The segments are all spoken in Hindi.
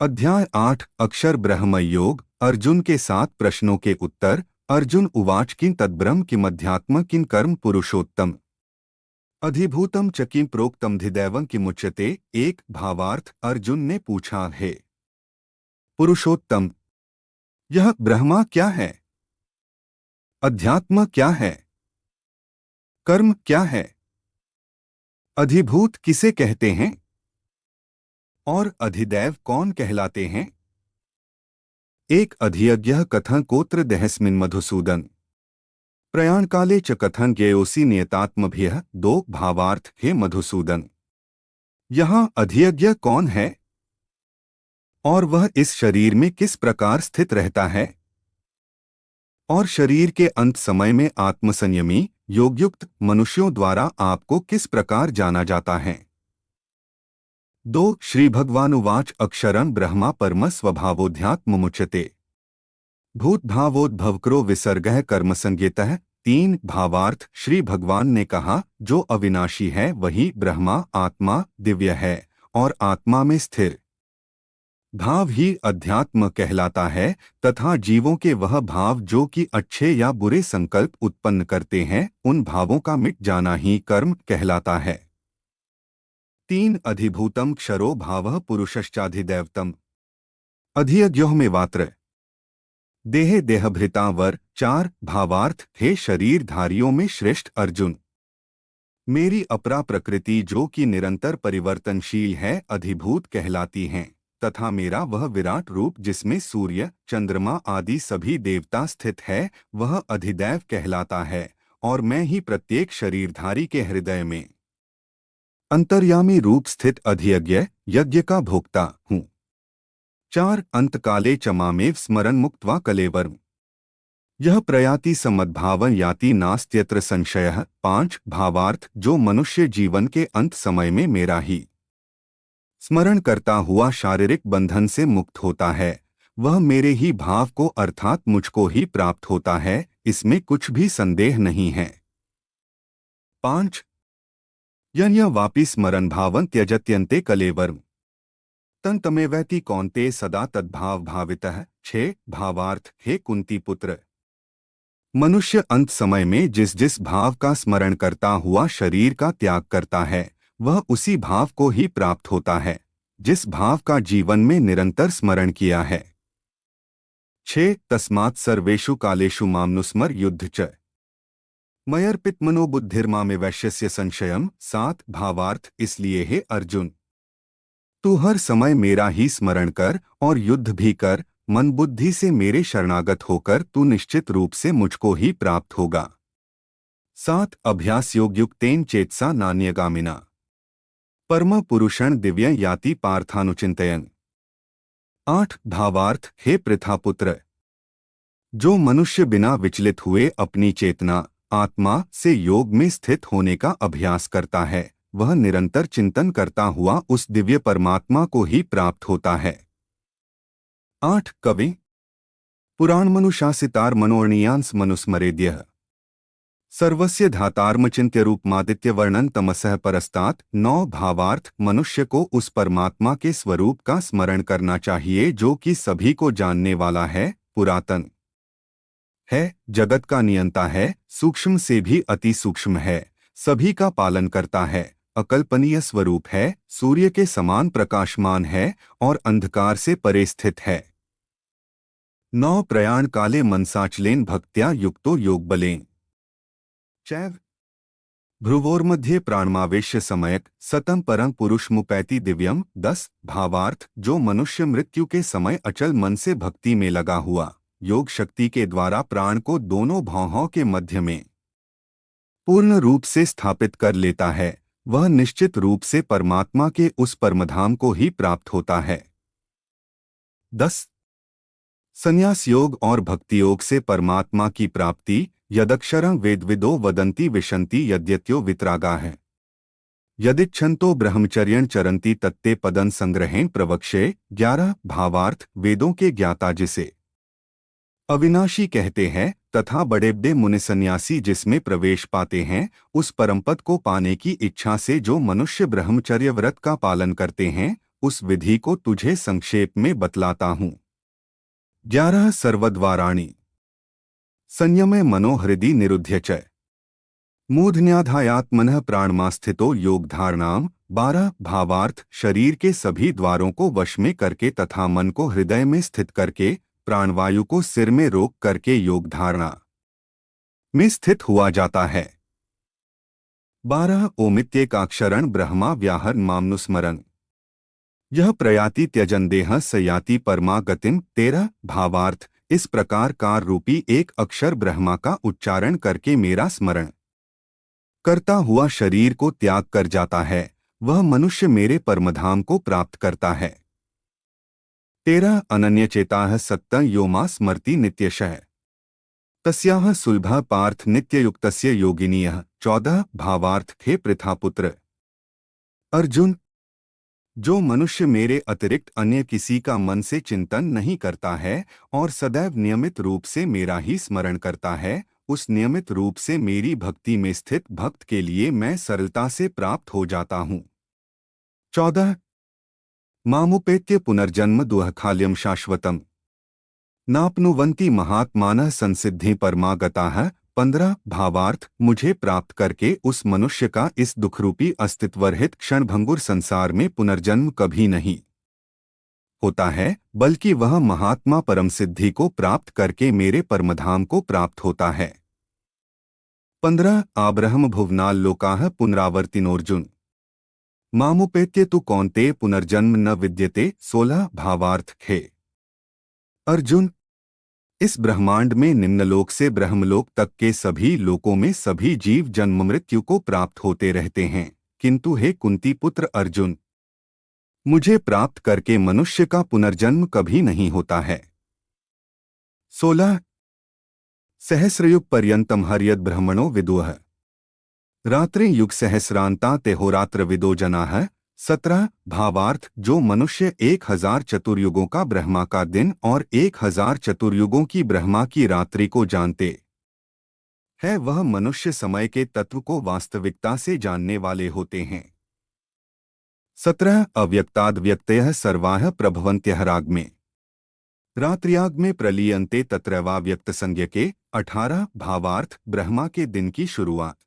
अध्याय 8 अक्षर ब्रह्म योग अर्जुन के 7 प्रश्नों के उत्तर। अर्जुन उवाच किं तद्ब्रह्म किमध्यात्म किं कर्म पुरुषोत्तम अधिभूतम च किं प्रोक्तम धिदैवं किमुच्यते। एक भावार्थ अर्जुन ने पूछा है पुरुषोत्तम, यह ब्रह्मा क्या है, अध्यात्म क्या है, कर्म क्या है, अधिभूत किसे कहते हैं और अधिदैव कौन कहलाते हैं। एक अधियज्ञः कथं कोत्र देहस्मिन् मधुसूदन प्रयाणकाले च कथं ज्ञेयोऽसि नियतात्मभिः। दो भावार्थ हे मधुसूदन, यहाँ अधियज्ञ कौन है और वह इस शरीर में किस प्रकार स्थित रहता है और शरीर के अंत समय में आत्मसंयमी योगयुक्त मनुष्यों द्वारा आपको किस प्रकार जाना जाता है। दो श्री भगवानुवाच अक्षरं ब्रह्मा परम स्वभावोऽध्यात्ममुच्यते भूतभावोद्भवकरो विसर्गः कर्मसंज्ञितः। तीन भावार्थ श्री भगवान ने कहा जो अविनाशी है वही ब्रह्मा आत्मा दिव्य है और आत्मा में स्थिर भाव ही अध्यात्म कहलाता है तथा जीवों के वह भाव जो कि अच्छे या बुरे संकल्प उत्पन्न करते हैं उन भावों का मिट जाना ही कर्म कहलाता है। तीन अधिभूतम क्षरो भावः पुरुषश्चाधिदैवतम अधियज्ञोः में वात्र देहे देहभृता वर। चार भावार्थ हे शरीरधारियों में श्रेष्ठ अर्जुन, मेरी अपरा प्रकृति जो कि निरंतर परिवर्तनशील है अधिभूत कहलाती हैं तथा मेरा वह विराट रूप जिसमें सूर्य चंद्रमा आदि सभी देवता स्थित है वह अधिदैव कहलाता है और मैं ही प्रत्येक शरीरधारी के हृदय में अंतर्यामी रूप स्थित अधियज्ञ यज्ञ का भोक्ता हूँ। चार अंतकाले च मामेव स्मरन् मुक्त्वा कलेवरम् यह प्रयाति समद्भावं याति नास्त्यत्र संशयः। पांच भावार्थ जो मनुष्य जीवन के अंत समय में मेरा ही स्मरण करता हुआ शारीरिक बंधन से मुक्त होता है वह मेरे ही भाव को अर्थात मुझको ही प्राप्त होता है, इसमें कुछ भी संदेह नहीं है। पांच यन्य वापि स्मरन् भावं त्यजत्यन्ते कलेवरम् तन तमेवैति कौन्ते सदा तद्भाव भावितः। छह भावार्थ हे कुंती पुत्र, मनुष्य अंत समय में जिस जिस भाव का स्मरण करता हुआ शरीर का त्याग करता है वह उसी भाव को ही प्राप्त होता है जिस भाव का जीवन में निरंतर स्मरण किया है। छह तस्मात् सर्वेषु कालेषु मामनुस्मर युद्ध च मयर्पित मनोबुद्धिर्मामे वैश्यस्य संशयम्। सात भावार्थ इसलिए हे अर्जुन तू हर समय मेरा ही स्मरण कर और युद्ध भी कर, मन बुद्धि से मेरे शरणागत होकर तू निश्चित रूप से मुझको ही प्राप्त होगा। सात अभ्यास योगयुक्तेन चेतसा नान्यगामिना परम पुरुषं दिव्यं याति पार्थानुचिंतयन्। आठ भावार्थ हे पृथापुत्र, जो मनुष्य बिना विचलित हुए अपनी चेतना आत्मा से योग में स्थित होने का अभ्यास करता है वह निरंतर चिंतन करता हुआ उस दिव्य परमात्मा को ही प्राप्त होता है। आठ कवि पुराण मनुशासितार मनोर्णीयांस मनुस्मरेद्यः सर्वस्य धातार्मचिन्त्य रूपमादित्य वर्णन तमसः परस्तात्। नौ भावार्थ मनुष्य को उस परमात्मा के स्वरूप का स्मरण करना चाहिए जो कि सभी को जानने वाला है, पुरातन है, जगत का नियंता है, सूक्ष्म से भी अति सूक्ष्म है, सभी का पालन करता है, अकल्पनीय स्वरूप है, सूर्य के समान प्रकाशमान है और अंधकार से परे स्थित है। नौ प्रयाण काले मनसाचलेन भक्त्या युक्तो योगबलेन चैव भ्रुवोर्मध्ये प्राणमावेश्य समयक सतम परं पुरुषमुपैति दिव्यम। 10 भावार्थ जो मनुष्य मृत्यु के समय अचल मन से भक्ति में लगा हुआ योग शक्ति के द्वारा प्राण को दोनों भौहों के मध्य में पूर्ण रूप से स्थापित कर लेता है वह निश्चित रूप से परमात्मा के उस परमधाम को ही प्राप्त होता है। 10 संन्यास योग और भक्ति योग से परमात्मा की प्राप्ति यदक्षरं वेदविदो वदन्ति विशन्ति यद्यत्यो वितरागा है यदिच्छन्तो ब्रह्मचर्यं चरन्ति तत्ते पदं संग्रहेण प्रवक्षे। 11 भावार्थ वेदों के ज्ञाता जिसे अविनाशी कहते हैं तथा बड़े बड़े मुनि सन्यासी जिसमें प्रवेश पाते हैं उस परमपद को पाने की इच्छा से जो मनुष्य ब्रह्मचर्य व्रत का पालन करते हैं उस विधि को तुझे संक्षेप में बतलाता हूँ। 11 सर्वद्वाराणि संयमे मनोहृदि निरुध्य च मूर्धन्याधायात्मनः प्राणमास्थितो योगधारणाम। 12 भावार्थ शरीर के सभी द्वारों को वश में करके तथा मन को हृदय में स्थित करके प्राणवायु को सिर में रोक करके योगधारणा में स्थित हुआ जाता है। 12 ओमित्येकाक्षरं ब्रह्मा व्याहरण मामनुस्मरन् यह प्रयाति त्यजन देह सयाति परमा गतिम। 13 भावार्थ इस प्रकार कार रूपी एक अक्षर ब्रह्मा का उच्चारण करके मेरा स्मरण करता हुआ शरीर को त्याग कर जाता है, वह मनुष्य मेरे परमधाम को प्राप्त करता है। 13 अनन्यचेताः सत्तं यो मां स्मरति नित्यशः तस्याः सुलभः पार्थ नित्ययुक्तस्य योगिनीयः। 14 भावार्थ हे पृथापुत्र अर्जुन, जो मनुष्य मेरे अतिरिक्त अन्य किसी का मन से चिंतन नहीं करता है और सदैव नियमित रूप से मेरा ही स्मरण करता है, उस नियमित रूप से मेरी भक्ति में स्थित भक्त के लिए मैं सरलता से प्राप्त हो जाता हूँ। 14 मामुपेत्य पुनर्जन्म दुःखालयं शाश्वतम् नाप्नुवन्ति महात्मानः संसिद्धि परमागताः। 15 भावार्थ मुझे प्राप्त करके उस मनुष्य का इस दुखरूपी अस्तित्वरहित क्षणभंगुर संसार में पुनर्जन्म कभी नहीं होता है, बल्कि वह महात्मा परम सिद्धि को प्राप्त करके मेरे परमधाम को प्राप्त होता है। 15 आब्रह्म भुवनाल लोकाः पुनरावर्तिनोर्जुन मामुपेत्य तु कौन्तेय पुनर्जन्म न विद्यते। 16 भावार्थ हे अर्जुन, इस ब्रह्मांड में निम्नलोक से ब्रह्मलोक तक के सभी लोकों में सभी जीव जन्म मृत्यु को प्राप्त होते रहते हैं, किंतु हे कुंती पुत्र अर्जुन, मुझे प्राप्त करके मनुष्य का पुनर्जन्म कभी नहीं होता है। 16 सहस्रयुग पर्यंतम हर्यद ब्रह्मणो विदुः रात्रि युग सहस्रांता तेहोरात्र विदो जनाः। 17 भावार्थ जो मनुष्य 1000 चतुर्युगों का ब्रह्मा का दिन और 1000 चतुर्युगों की ब्रह्मा की रात्रि को जानते है, वह मनुष्य समय के तत्व को वास्तविकता से जानने वाले होते हैं। 17 अव्यक्ताद् व्यक्तयः सर्वाः प्रभवन्त्यः राग्मे रात्र्याग में प्रलीयन्ते तत्रैवा व्यक्त संज्ञके। 18 भावार्थ ब्रह्मा के दिन की शुरुआत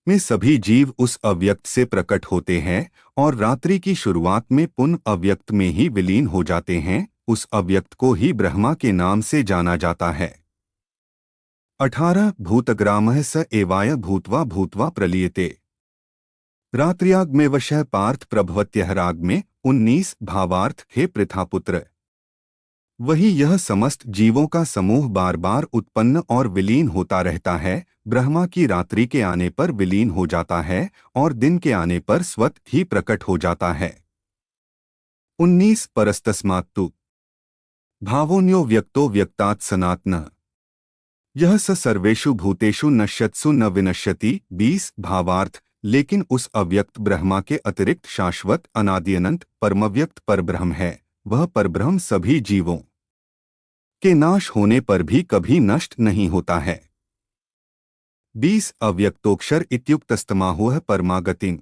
में सभी जीव उस अव्यक्त से प्रकट होते हैं और रात्रि की शुरुआत में पुनः अव्यक्त में ही विलीन हो जाते हैं, उस अव्यक्त को ही ब्रह्मा के नाम से जाना जाता है। 18 भूतग्रामः स एवाय भूत्वा भूत्वा प्रलीयते रात्र्याग में वशः पार्थ प्रभवत्यः राग में। 19 भावार्थ हे पृथापुत्र, वही यह समस्त जीवों का समूह बार बार उत्पन्न और विलीन होता रहता है, ब्रह्मा की रात्रि के आने पर विलीन हो जाता है और दिन के आने पर स्वतः ही प्रकट हो जाता है। 19 परस्तस्मात्तु भावोन्यो व्यक्तो व्यक्तात् सनातनः यह स सर्वेषु भूतेषु नश्यत्सु न विनश्यति। 20 भावार्थ लेकिन उस अव्यक्त ब्रह्मा के अतिरिक्त शाश्वत अनादि अनंत परमव्यक्त परब्रह्म है, वह परब्रह्म सभी जीवों के नाश होने पर भी कभी नष्ट नहीं होता है। 20 अव्यक्तोक्षर इत्युक्तस्तमाहुः परमागतिं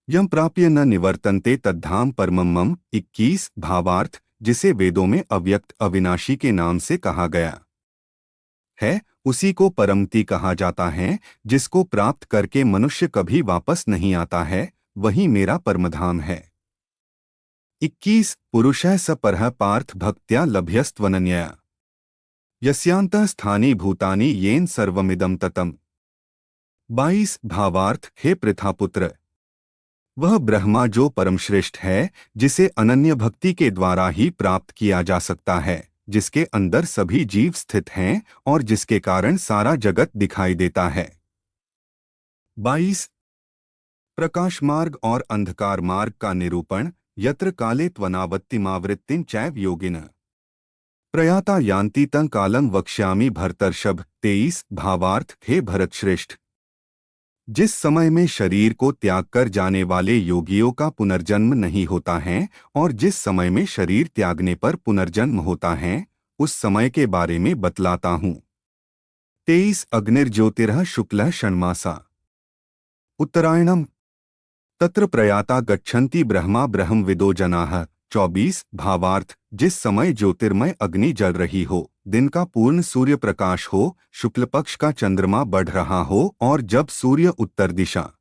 यम प्राप्य न निवर्तन्ते तद्धाम परमं मम। 21 भावार्थ जिसे वेदों में अव्यक्त अविनाशी के नाम से कहा गया है, उसी को परमति कहा जाता है, जिसको प्राप्त करके मनुष्य कभी वापस नहीं आता है, वही मेरा परमधाम है। 21 पुरुषः स परः पार्थ भक्त्या लभ्यस्त्वनन्यया यस्यान्तः स्थानि भूतानि येन सर्वमिदं ततम्। 22 भावार्थ हे पृथापुत्र, वह ब्रह्मा जो परमश्रेष्ठ है, जिसे अनन्य भक्ति के द्वारा ही प्राप्त किया जा सकता है, जिसके अंदर सभी जीव स्थित हैं और जिसके कारण सारा जगत दिखाई देता है। 22 प्रकाश मार्ग और अंधकार मार्ग का निरूपण। यत्र काले त्वनावत्तिमावृत्तिं चैव योगिनः प्रयाता यान्ति तं कालं वक्ष्यामि भरतर्षभ। 23 भावार्थ हे भरतश्रेष्ठ, जिस समय में शरीर को त्याग कर जाने वाले योगियों का पुनर्जन्म नहीं होता है और जिस समय में शरीर त्यागने पर पुनर्जन्म होता है, उस समय के बारे में बतलाता हूँ। 23 अग्निर्ज्योतिरः शुक्लः षण्मासा उत्तरायणम तत्र प्रयाता गच्छन्ति ब्रह्मा ब्रह्मविदो जनाः। 24 भावार्थ जिस समय ज्योतिर्मय अग्नि जल रही हो, दिन का पूर्ण सूर्य प्रकाश हो, शुक्ल पक्ष का चंद्रमा बढ़ रहा हो और जब सूर्य उत्तर दिशा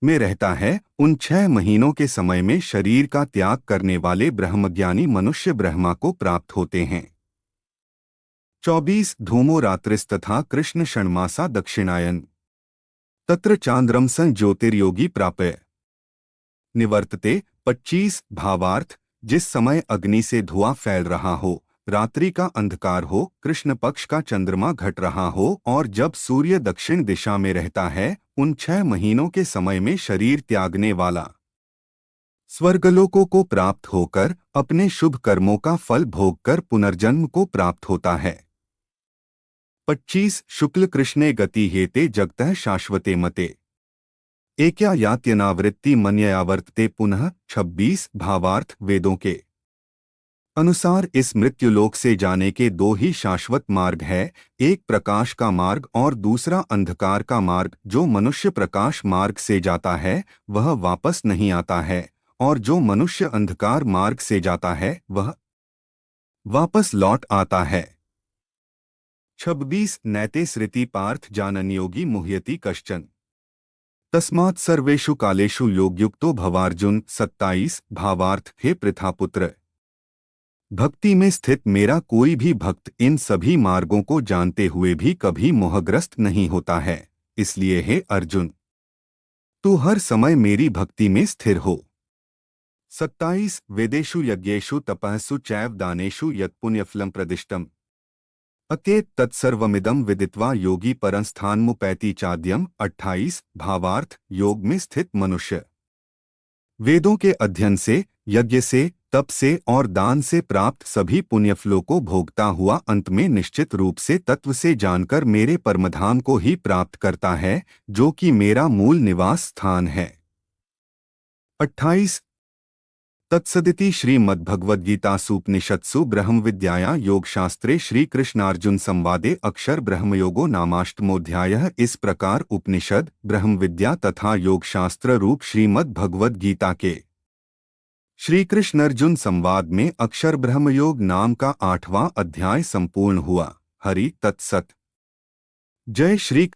में रहता है, उन 6 महीनों के समय में शरीर का त्याग करने वाले ब्रह्मज्ञानी मनुष्य ब्रह्मा को प्राप्त होते हैं। 24 धूमो रात्रिस्तथा कृष्ण षण्मासा दक्षिणायन तत्र चांद्रमसं ज्योतिर्योगी प्राप्य निवर्तते। 25 भावार्थ जिस समय अग्नि से धुआं फैल रहा हो, रात्रि का अंधकार हो, कृष्ण पक्ष का चंद्रमा घट रहा हो और जब सूर्य दक्षिण दिशा में रहता है, उन 6 महीनों के समय में शरीर त्यागने वाला स्वर्गलोकों को प्राप्त होकर अपने शुभ कर्मों का फल भोगकर पुनर्जन्म को प्राप्त होता है। 25 शुक्ल कृष्णे गति हेते जगतः शाश्वते मते एक्या यात्यनावृत्ति मन्ययावर्तते पुनः। 26 भावार्थ वेदों के अनुसार इस मृत्युलोक से जाने के 2 ही शाश्वत मार्ग है, एक प्रकाश का मार्ग और दूसरा अंधकार का मार्ग। जो मनुष्य प्रकाश मार्ग से जाता है वह वापस नहीं आता है और जो मनुष्य अंधकार मार्ग से जाता है वह वापस लौट आता है। 26 नैते सृति पार्थ जानन्योगी मुह्यति कश्चन तस्मात् सर्वेषु कालेषु योगयुक्तो भवार्जुन। 27 भावार्थ हे पृथापुत्र, भक्ति में स्थित मेरा कोई भी भक्त इन सभी मार्गों को जानते हुए भी कभी मोहग्रस्त नहीं होता है, इसलिए हे अर्जुन, तू हर समय मेरी भक्ति में स्थिर हो। 27 वेदेषु यज्ञेषु तपःसु चैव दानेषु यत् पुण्यफलं प्रदिष्टम् अकेत तत्सर्वमिदं विदित्वा योगी परंस्थानमुपैति चाद्यम। 28 भावार्थ योग में स्थित मनुष्य वेदों के अध्ययन से, यज्ञ से, तप से और दान से प्राप्त सभी पुण्यफलों को भोगता हुआ अंत में निश्चित रूप से तत्व से जानकर मेरे परमधाम को ही प्राप्त करता है, जो कि मेरा मूल निवास स्थान है। 28 तत्सदिति श्रीमद्भगवद्गीतासूपनिषत्सु ब्रह्मविद्यायां योगशास्त्रे श्रीकृष्णार्जुन संवादे अक्षर ब्रह्मयोगो नामाष्टमोऽध्यायः। इस प्रकार उपनिषद, ब्रह्मविद्या तथा योगशास्त्र रूप श्रीमद्भगवद्गीता के श्रीकृष्ण अर्जुन संवाद में अक्षर ब्रह्मयोग नाम का 8वां अध्याय संपूर्ण हुआ। हरि तत्सत। जय श्री